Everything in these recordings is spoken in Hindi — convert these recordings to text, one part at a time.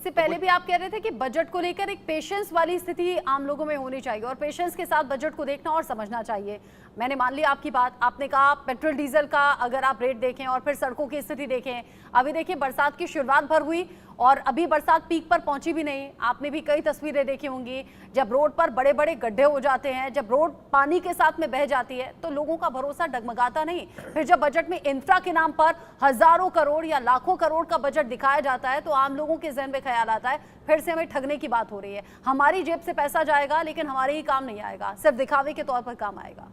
से पहले भी आप कह रहे थे कि बजट को लेकर एक पेशेंस वाली स्थिति आम लोगों में होनी चाहिए और पेशेंस के साथ बजट को देखना और समझना चाहिए। मैंने मान लिया आपकी बात। आपने कहा पेट्रोल डीजल का अगर आप रेट देखें और फिर सड़कों की स्थिति देखें, अभी देखिए बरसात की शुरुआत भर हुई और अभी बरसात पीक पर पहुंची भी नहीं। आपने भी कई तस्वीरें देखी होंगी जब रोड पर बड़े बड़े गड्ढे हो जाते हैं, जब रोड पानी के साथ में बह जाती है तो लोगों का भरोसा डगमगाता नहीं। फिर जब बजट में इंफ्रा के नाम पर हजारों करोड़ या लाखों करोड़ का बजट दिखाया जाता है तो आम लोगों के जहन में ख्याल आता है फिर से हमें ठगने की बात हो रही है। हमारी जेब से पैसा जाएगा लेकिन हमारे ही काम नहीं आएगा, सिर्फ दिखावे के तौर पर काम आएगा।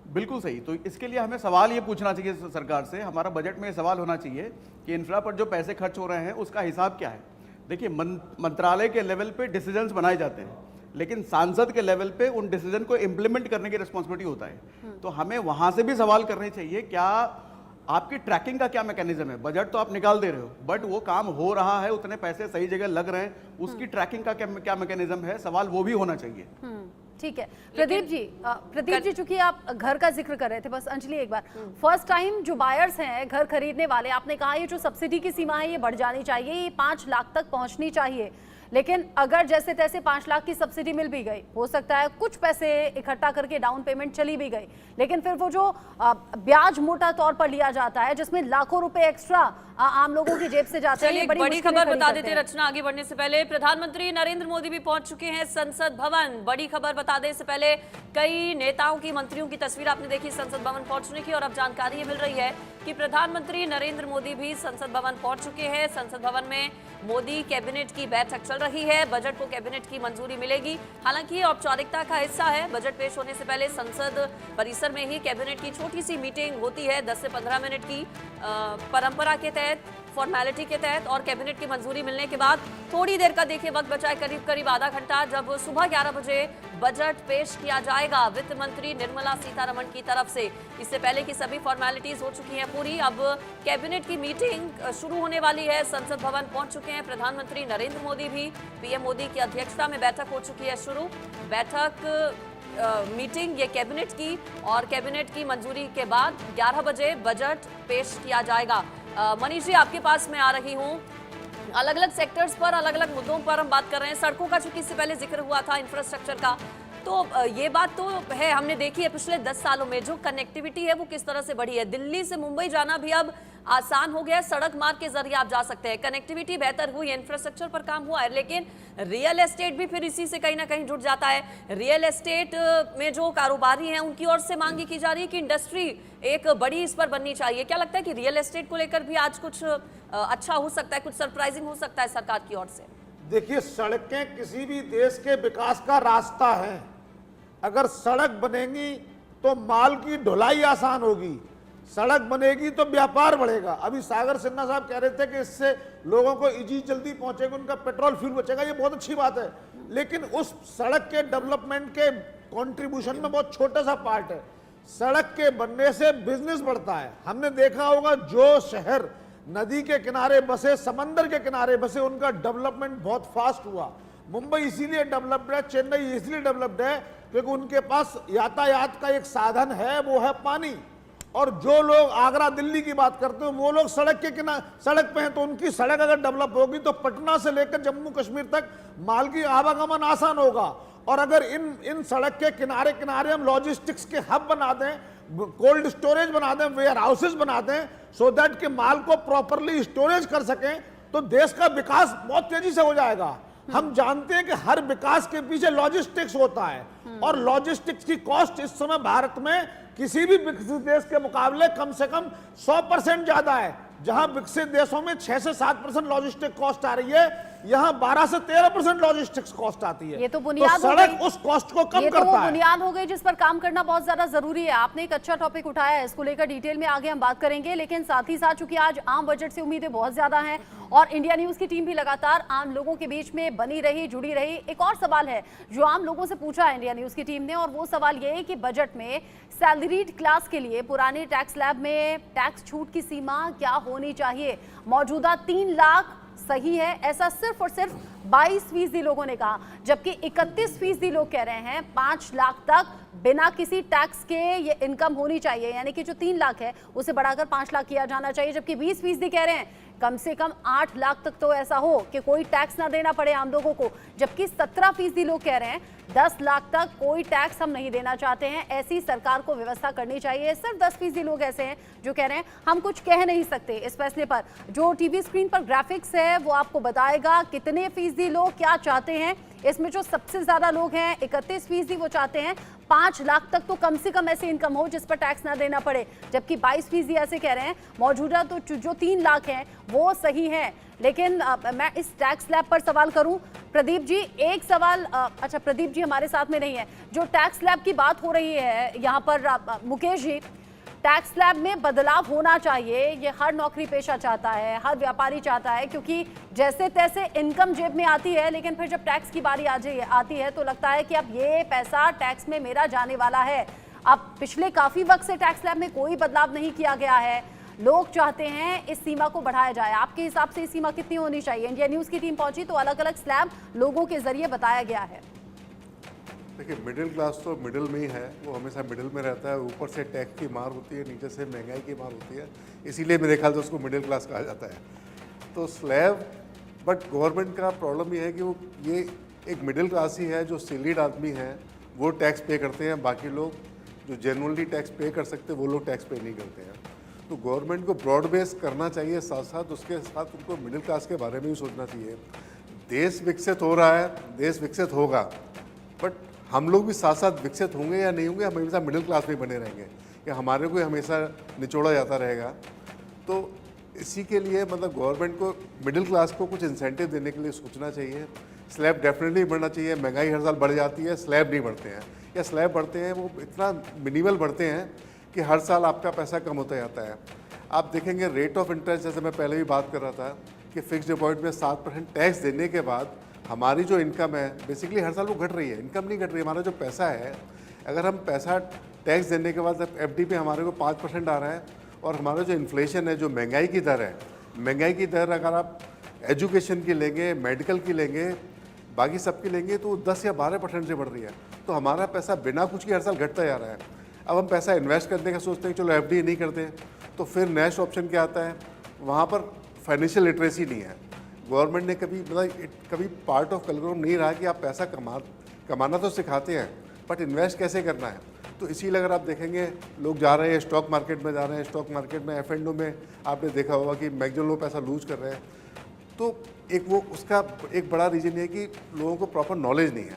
बिल्कुल सही। तो इसके लिए हमें सवाल ये पूछना चाहिए सरकार से, हमारा बजट में ये सवाल होना चाहिए कि इंफ्रा पर जो पैसे खर्च हो रहे हैं उसका हिसाब क्या है। देखिए मंत्रालय के लेवल पे डिसीजंस बनाए जाते हैं लेकिन सांसद के लेवल पे उन डिसीजन को इम्प्लीमेंट करने की रिस्पॉन्सिबिलिटी होता है। तो हमें वहां से भी सवाल करने चाहिए, क्या आपकी ट्रैकिंग का क्या मैकेनिज्म है। बजट तो आप निकाल दे रहे हो बट वो काम हो रहा है, उतने पैसे सही जगह लग रहे हैं, उसकी ट्रैकिंग का क्या मैकेनिज्म है, सवाल वो भी होना चाहिए। ठीक है प्रदीप जी, चूंकि आप घर का जिक्र कर रहे थे, बस अंजलि एक बार, फर्स्ट टाइम जो बायर्स हैं घर खरीदने वाले, आपने कहा ये जो सब्सिडी की सीमा है ये बढ़ जानी चाहिए, ये 5 लाख तक पहुंचनी चाहिए। लेकिन अगर जैसे तैसे 5 लाख की सब्सिडी मिल भी गई, हो सकता है कुछ पैसे इकट्ठा करके डाउन पेमेंट चली भी गई, लेकिन फिर वो जो ब्याज मोटा तौर पर लिया जाता है जिसमें लाखों रुपए एक्स्ट्रा आम लोगों की जेब से जाते हैं। बड़ी खबर बता देते रचना, आगे बढ़ने से पहले प्रधानमंत्री नरेंद्र मोदी भी पहुंच चुके हैं संसद भवन। बड़ी खबर बता देने से पहले कई नेताओं की, मंत्रियों की तस्वीर आपने देखी संसद भवन पहुंचने की, और अब जानकारी ये मिल रही है कि प्रधानमंत्री नरेंद्र मोदी भी संसद भवन पहुंच चुके हैं। संसद भवन में मोदी कैबिनेट की बैठक चल रही है, बजट को कैबिनेट की मंजूरी मिलेगी। हालांकि ये औपचारिकता का हिस्सा है। बजट पेश होने से पहले संसद परिसर में ही कैबिनेट की छोटी सी मीटिंग होती है 10 से 15 मिनट की, परंपरा के तहत, फॉर्मेलिटी के तहत, और कैबिनेट की मंजूरी मिलने के बाद थोड़ी देर का देखिए वक्त बचा है, करीब आधा घंटा, जब सुबह 11 बजे बजट पेश किया जाएगा वित्त मंत्री निर्मला सीतारमण की तरफ से। इससे पहले की सभी फॉर्मेलिटीज हो चुकी हैं पूरी। अब कैबिनेट की मीटिंग शुरू होने वाली है। संसद भवन पहुंच चुके हैं प्रधानमंत्री नरेंद्र मोदी भी। पीएम मोदी की अध्यक्षता में बैठक हो चुकी है शुरू। मीटिंग ये कैबिनेट की, और कैबिनेट की मंजूरी के बाद 11 बजे बजट पेश किया जाएगा। मनीष जी, आपके पास मैं आ रही हूँ। अलग अलग सेक्टर्स पर, अलग अलग मुद्दों पर हम बात कर रहे हैं। सड़कों का चूंकि इससे पहले जिक्र हुआ था, इंफ्रास्ट्रक्चर का, तो ये बात तो है, हमने देखी है पिछले 10 सालों में जो कनेक्टिविटी है वो किस तरह से बढ़ी है। दिल्ली से मुंबई जाना भी अब आसान हो गया है, सड़क मार्ग के जरिए आप जा सकते हैं। कनेक्टिविटी बेहतर हुई, इंफ्रास्ट्रक्चर पर काम हुआ है, लेकिन रियल एस्टेट भी फिर इसी से कहीं ना कहीं जुड़ जाता है। रियल एस्टेट में जो कारोबारी हैं उनकी ओर से मांग की जा रही है कि इंडस्ट्री एक बड़ी इस पर बननी चाहिए। क्या लगता है कि रियल एस्टेट को लेकर भी आज कुछ अच्छा हो सकता है, कुछ सरप्राइजिंग हो सकता है सरकार की ओर से? देखिए, सड़कें किसी भी देश के विकास का रास्ता है। अगर सड़क बनेगी तो माल की ढुलाई आसान होगी, सड़क बनेगी तो व्यापार बढ़ेगा। अभी सागर सिन्हा साहब कह रहे थे कि इससे लोगों को इजी जल्दी पहुंचेगा, उनका पेट्रोल फ्यूल बचेगा, ये बहुत अच्छी बात है, लेकिन उस सड़क के डेवलपमेंट के कंट्रीब्यूशन में बहुत छोटा सा पार्ट है। सड़क के बनने से बिजनेस बढ़ता है। हमने देखा होगा जो शहर नदी के किनारे बसे, समंदर के किनारे बसे, उनका डेवलपमेंट बहुत फास्ट हुआ। मुंबई इसीलिए डेवलप्ड है, चेन्नई इसलिए डेवलप्ड है क्योंकि उनके पास यातायात का एक साधन है, वो है पानी। और जो लोग आगरा दिल्ली की बात करते हैं वो लोग सड़क के किनारे, सड़क पे हैं, तो उनकी सड़क अगर डेवलप होगी तो पटना से लेकर जम्मू कश्मीर तक माल की आवागमन आसान होगा। और अगर इन सड़क के किनारे किनारे हम लॉजिस्टिक्स के हब बना दें, कोल्ड स्टोरेज बना दें, वेयर हाउसेज बना दें, सो दैट कि माल को प्रॉपरली स्टोरेज कर सकें, तो देश का विकास बहुत तेजी से हो जाएगा। हम जानते हैं कि हर विकास के पीछे लॉजिस्टिक्स होता है, और लॉजिस्टिक्स की कॉस्ट इस समय भारत में किसी भी विकसित देश के मुकाबले कम से कम 100% ज्यादा है। जहां विकसित देशों में 6 से 7% लॉजिस्टिक कॉस्ट आ रही है, यहाँ 12 से 13% लॉजिस्टिक्स कॉस्ट आती है। ये तो बुनियाद तो सड़क उस कॉस्ट को कम करता है। बुनियाद हो गई जिस पर काम करना बहुत ज्यादा जरूरी है। आपने एक अच्छा टॉपिक उठाया है, इसको लेकर डिटेल में आगे हम बात करेंगे, लेकिन साथ ही साथ चूंकि आज आम बजट से उम्मीदें बहुत ज्यादा हैं और इंडिया न्यूज की टीम भी लगातार आम लोगों के बीच में बनी रही, जुड़ी रही। एक और सवाल है जो आम लोगों से पूछा है इंडिया न्यूज की टीम ने, और वो सवाल ये है कि बजट में सैलरीड क्लास के लिए पुराने टैक्स स्लैब में टैक्स छूट की सीमा क्या होनी चाहिए। मौजूदा 3 लाख सही है, ऐसा सिर्फ और सिर्फ 22% लोगों ने कहा, जबकि 31% लोग कह रहे हैं 5 लाख तक बिना किसी टैक्स के ये इनकम होनी चाहिए, यानी कि जो 3 लाख है उसे बढ़ाकर 5 लाख किया जाना चाहिए, जबकि 20% कह रहे हैं कम से कम 8 लाख तक तो ऐसा हो कि कोई टैक्स ना देना पड़े आम लोगों को, जबकि 17% लोग कह रहे हैं 10 लाख तक कोई टैक्स हम नहीं देना चाहते हैं। ऐसी सरकार को व्यवस्था करनी चाहिए। सिर्फ 10% लोग ऐसे हैं जो कह रहे हैं हम कुछ कह नहीं सकते इस फैसले पर। जो टीवी स्क्रीन पर ग्राफिक्स है वो आपको बताएगा कितने फीसदी लोग क्या चाहते हैं। इसमें जो सबसे ज्यादा लोग हैं 31% वो चाहते हैं 5 लाख तक तो कम से कम ऐसी इनकम हो जिस पर टैक्स ना देना पड़े, जबकि 22% ऐसे कह रहे हैं मौजूदा तो जो 3 लाख हैं वो सही है। लेकिन मैं इस टैक्स स्लैब पर सवाल करूं प्रदीप जी, एक सवाल। अच्छा, प्रदीप जी हमारे साथ में नहीं है। जो टैक्स स्लैब की बात हो रही है यहाँ पर मुकेश जी, टैक्स स्लैब में बदलाव होना चाहिए, ये हर नौकरी पेशा चाहता है, हर व्यापारी चाहता है, क्योंकि जैसे तैसे इनकम जेब में आती है, लेकिन फिर जब टैक्स की बारी आती है तो लगता है कि अब ये पैसा टैक्स में मेरा जाने वाला है। अब पिछले काफी वक्त से टैक्स स्लैब में कोई बदलाव नहीं किया गया है, लोग चाहते हैं इस सीमा को बढ़ाया जाए। आपके हिसाब से इस सीमा कितनी होनी चाहिए? इंडिया न्यूज की टीम पहुंची तो अलग अलग स्लैब लोगों के जरिए बताया गया है। देखिए, मिडिल क्लास तो मिडिल में ही है, वो हमेशा मिडिल में रहता है। ऊपर से टैक्स की मार होती है, नीचे से महंगाई की मार होती है, इसीलिए मेरे ख्याल से उसको मिडिल क्लास कहा जाता है। तो स्लैब, बट गवर्नमेंट का प्रॉब्लम ये है कि वो ये एक मिडिल क्लास ही है, जो सैलरीड आदमी है वो टैक्स पे करते हैं, बाकी लोग जो जेनुअनली टैक्स पे कर सकते हैं वो लोग टैक्स पे नहीं करते हैं। तो गवर्नमेंट को ब्रॉड बेस करना चाहिए, साथ साथ उसके साथ उनको मिडिल क्लास के बारे में भी सोचना चाहिए। देश विकसित हो रहा है, देश विकसित होगा, बट हम लोग भी साथ साथ विकसित होंगे या नहीं होंगे, हम हमेशा मिडिल क्लास में बने रहेंगे या हमारे को हमेशा निचोड़ा जाता रहेगा। तो इसी के लिए मतलब गवर्नमेंट को मिडिल क्लास को कुछ इंसेंटिव देने के लिए सोचना चाहिए। स्लैब डेफिनेटली बढ़ना चाहिए। महंगाई हर साल बढ़ जाती है, स्लैब नहीं बढ़ते हैं, या स्लैब बढ़ते हैं वो इतना मिनिमल बढ़ते हैं कि हर साल आपका पैसा कम होता जाता है। आप देखेंगे रेट ऑफ इंटरेस्ट, जैसे मैं पहले भी बात कर रहा था कि फिक्स डिपॉजिट में 7% टैक्स देने के बाद हमारी जो इनकम है बेसिकली हर साल वो घट रही है, इनकम नहीं घट रही है। हमारा जो पैसा है, अगर हम पैसा टैक्स देने के बाद एफडी पे हमारे को 5% आ रहा है, और हमारा जो इन्फ्लेशन है, जो महंगाई की दर है, महंगाई की दर अगर आप एजुकेशन की लेंगे, मेडिकल की लेंगे, बाकी सब की लेंगे तो 10 या 12% से बढ़ रही है। तो हमारा पैसा बिना कुछ के हर साल घटता जा रहा है। अब हम पैसा इन्वेस्ट करने का सोचते हैं, चलो एफडी नहीं करते, तो फिर नेक्स्ट ऑप्शन क्या आता है, वहाँ पर फाइनेंशियल लिटरेसी नहीं है। गवर्नमेंट ने कभी पार्ट ऑफ करिकुलम नहीं रहा कि आप पैसा कमाना तो सिखाते हैं, बट इन्वेस्ट कैसे करना है। तो इसीलिए अगर आप देखेंगे लोग जा रहे हैं स्टॉक मार्केट में, जा रहे हैं स्टॉक मार्केट में, F&O में आपने देखा होगा कि मैक्सिमम लोग पैसा लूज कर रहे हैं। तो एक वो उसका एक बड़ा रीज़न है कि लोगों को प्रॉपर नॉलेज नहीं है,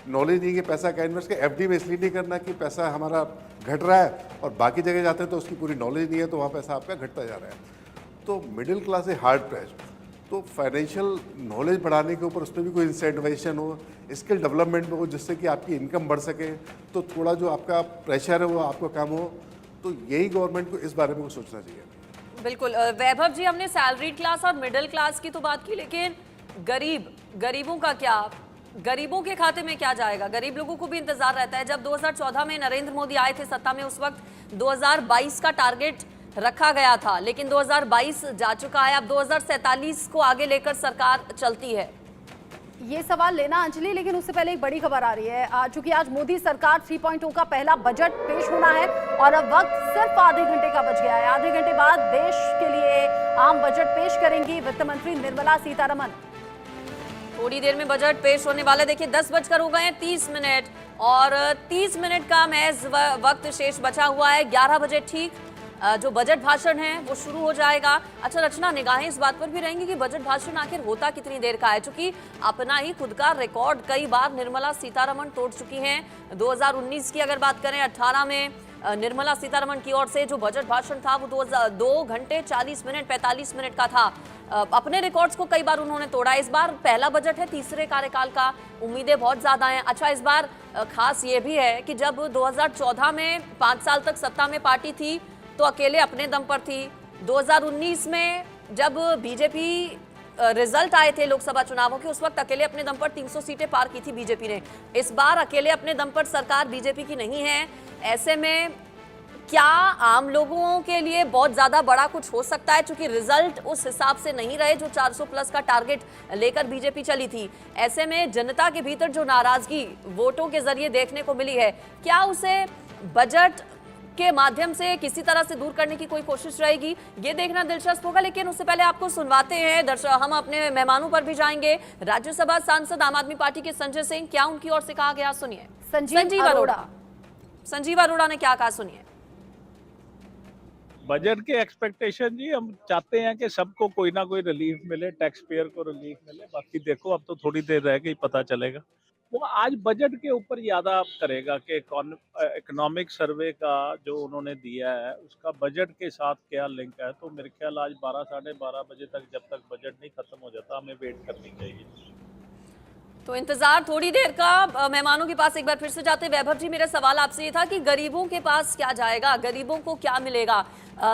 नॉलेज नहीं कि पैसा क्या इन्वेस्ट कर। एफडी में इसलिए नहीं करना कि पैसा हमारा घट रहा है, और बाकी जगह जाते हैं तो उसकी पूरी नॉलेज नहीं है, तो वहाँ पैसा आपका घटता जा रहा है। तो मिडिल क्लास है हार्ड प्रेस्ड। तो फाइनेंशियल नॉलेज बढ़ाने के ऊपर उस पर भी कोई इंसेंटिवेशन हो, स्किल डेवलपमेंट में हो, जिससे कि आपकी इनकम बढ़ सके, तो थोड़ा जो आपका प्रेशर है वो आपको कम हो। तो यही गवर्नमेंट को इस बारे में सोचना चाहिए। बिल्कुल। वैभव जी, हमने सैलरीड क्लास और मिडिल क्लास की तो बात की, लेकिन गरीबों का क्या? गरीबों के खाते में क्या जाएगा? गरीब लोगों को भी इंतजार रहता है। जब 2014 में नरेंद्र मोदी आए थे सत्ता में, उस वक्त 2022 का टारगेट रखा गया था, लेकिन 2022 जा चुका है। अब 2047 को आगे लेकर सरकार चलती है। ये सवाल लेना अंजलि, लेकिन उससे पहले एक बड़ी खबर आ रही है। चूंकि आज मोदी सरकार 3.0 का पहला बजट पेश होना है और अब वक्त सिर्फ आधे घंटे का बच गया है। आधे घंटे बाद देश के लिए आम बजट पेश करेंगी वित्त मंत्री निर्मला सीतारमण। थोड़ी देर में बजट पेश होने वाला। देखिए 10 बजकर हो गए हैं 30 मिनट, और 30 मिनट का महज वक्त शेष बचा हुआ है। 11 बजे ठीक जो बजट भाषण है वो शुरू हो जाएगा। अच्छा रचना, निगाहें इस बात पर भी रहेंगी कि बजट भाषण आखिर होता कितनी देर का है, क्योंकि अपना ही खुद का रिकॉर्ड कई बार निर्मला सीतारमण तोड़ चुकी हैं। 2019 की अगर बात करें, 18 में निर्मला सीतारमण की ओर से जो बजट भाषण था वो 2 घंटे 40 मिनट 45 मिनट का था। अपने रिकॉर्ड्स को कई बार उन्होंने तोड़ा। इस बार पहला बजट है तीसरे कार्यकाल का, उम्मीदें बहुत ज्यादा हैं। अच्छा, इस बार खास ये भी है कि जब 2014 में 5 साल तक सत्ता में पार्टी थी तो अकेले अपने दम पर थी। 2019 में जब बीजेपी रिजल्ट आए थे लोकसभा चुनावों के, उस वक्त अकेले अपने दम पर 300 सीटें पार की थी बीजेपी ने। इस बार अकेले अपने दम पर सरकार बीजेपी की नहीं है। ऐसे में क्या आम लोगों के लिए बहुत ज्यादा बड़ा कुछ हो सकता है, क्योंकि रिजल्ट उस हिसाब से नहीं रहे जो 400 प्लस का टारगेट लेकर बीजेपी चली थी। ऐसे में जनता के भीतर जो नाराजगी वोटों के जरिए देखने को मिली है, क्या उसे बजट के माध्यम से किसी तरह से दूर करने की कोई कोशिश रहेगी, ये देखना दिलचस्प होगा। लेकिन उससे पहले आपको सुनवाते हैं दर्शक, हम अपने मेहमानों पर भी जाएंगे। राज्यसभा सांसद आम आदमी पार्टी के संजय सिंह, क्या उनकी ओर से कहा गया, सुनिए। संजीव अरोड़ा। संजीव अरोड़ा ने क्या कहा, सुनिए। बजट के एक्सपेक्टेशन जी, हम चाहते हैं कि सबको कोई ना कोई रिलीफ मिले, टैक्स पेयर को रिलीफ मिले। बाकी देखो, अब तो थोड़ी देर रह गई, पता चलेगा। वो आज बजट के ऊपर ज्यादा करेगा कि इकोनॉमिक सर्वे का जो उन्होंने दिया है उसका बजट के साथ क्या लिंक है। तो मेरे ख्याल आज 12 साढ़े 12 बजे तक, जब तक बजट नहीं खत्म हो जाता, हमें वेट करनी चाहिए। तो इंतजार थोड़ी देर का। मेहमानों के पास एक बार फिर से जाते। वैभव जी, मेरा सवाल आपसे ये था कि गरीबों के पास क्या जाएगा, गरीबों को क्या मिलेगा?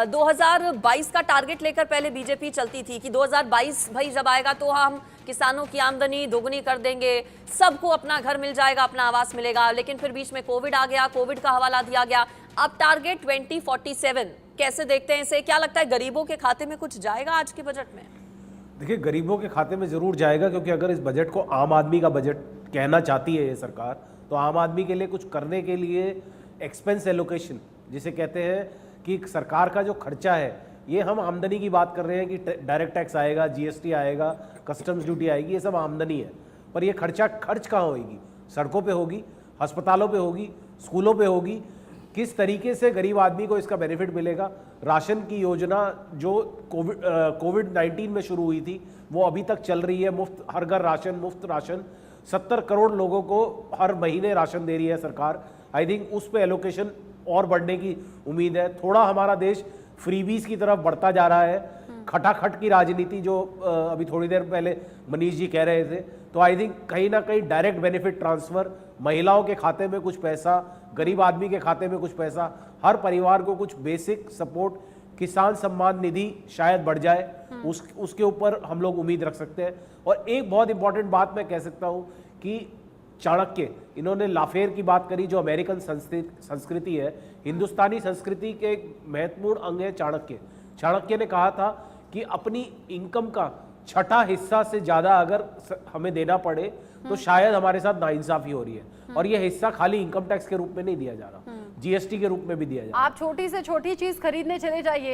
2022 का टारगेट लेकर पहले बीजेपी चलती थी कि 2022 भाई जब आएगा तो हम किसानों की आमदनी दोगुनी कर देंगे, सबको अपना घर मिल जाएगा, अपना आवास मिलेगा। लेकिन फिर बीच में कोविड आ गया, कोविड का हवाला दिया गया। अब टारगेट 2047, कैसे देखते हैं इसे? क्या लगता है गरीबों के खाते में कुछ जाएगा आज के बजट में? देखिए, गरीबों के खाते में ज़रूर जाएगा, क्योंकि अगर इस बजट को आम आदमी का बजट कहना चाहती है ये सरकार, तो आम आदमी के लिए कुछ करने के लिए एक्सपेंस एलोकेशन, जिसे कहते हैं कि सरकार का जो खर्चा है, ये हम आमदनी की बात कर रहे हैं कि डायरेक्ट टैक्स आएगा, जीएसटी आएगा, कस्टम्स ड्यूटी आएगी, ये सब आमदनी है। पर ये खर्च कहाँ होगी? सड़कों पे होगी, अस्पतालों पे होगी, स्कूलों पे होगी। किस तरीके से गरीब आदमी को इसका बेनिफिट मिलेगा? राशन की योजना जो कोविड-19 में शुरू हुई थी, वो अभी तक चल रही है। मुफ्त हर घर राशन, मुफ्त राशन, 70 करोड़ लोगों को हर महीने राशन दे रही है सरकार। आई थिंक उस पे एलोकेशन और बढ़ने की उम्मीद है। थोड़ा हमारा देश फ्रीबीज की तरफ बढ़ता जा रहा है, खटाखट की राजनीति जो अभी थोड़ी देर पहले मनीष जी कह रहे थे। तो आई थिंक कहीं ना कहीं डायरेक्ट बेनिफिट ट्रांसफर, महिलाओं के खाते में कुछ पैसा, गरीब आदमी के खाते में कुछ पैसा, हर परिवार को कुछ बेसिक सपोर्ट, किसान सम्मान निधि शायद बढ़ जाए, उसके ऊपर हम लोग उम्मीद रख सकते हैं। और एक बहुत इंपॉर्टेंट बात मैं कह सकता हूँ कि चाणक्य, इन्होंने लाफेयर की बात करी, जो अमेरिकन संस्कृति है, हिंदुस्तानी संस्कृति के एक महत्वपूर्ण अंग है चाणक्य। चाणक्य ने कहा था कि अपनी इनकम का छठा हिस्सा से ज्यादा अगर हमें देना पड़े तो शायद हमारे साथ नाइंसाफी हो रही है। और ये हिस्सा खाली इनकम टैक्स के रूप में नहीं दिया जा रहा, जीएसटी के रूप में भी दिया जा रहा है। आप छोटी से छोटी चीज खरीदने चले जाइए,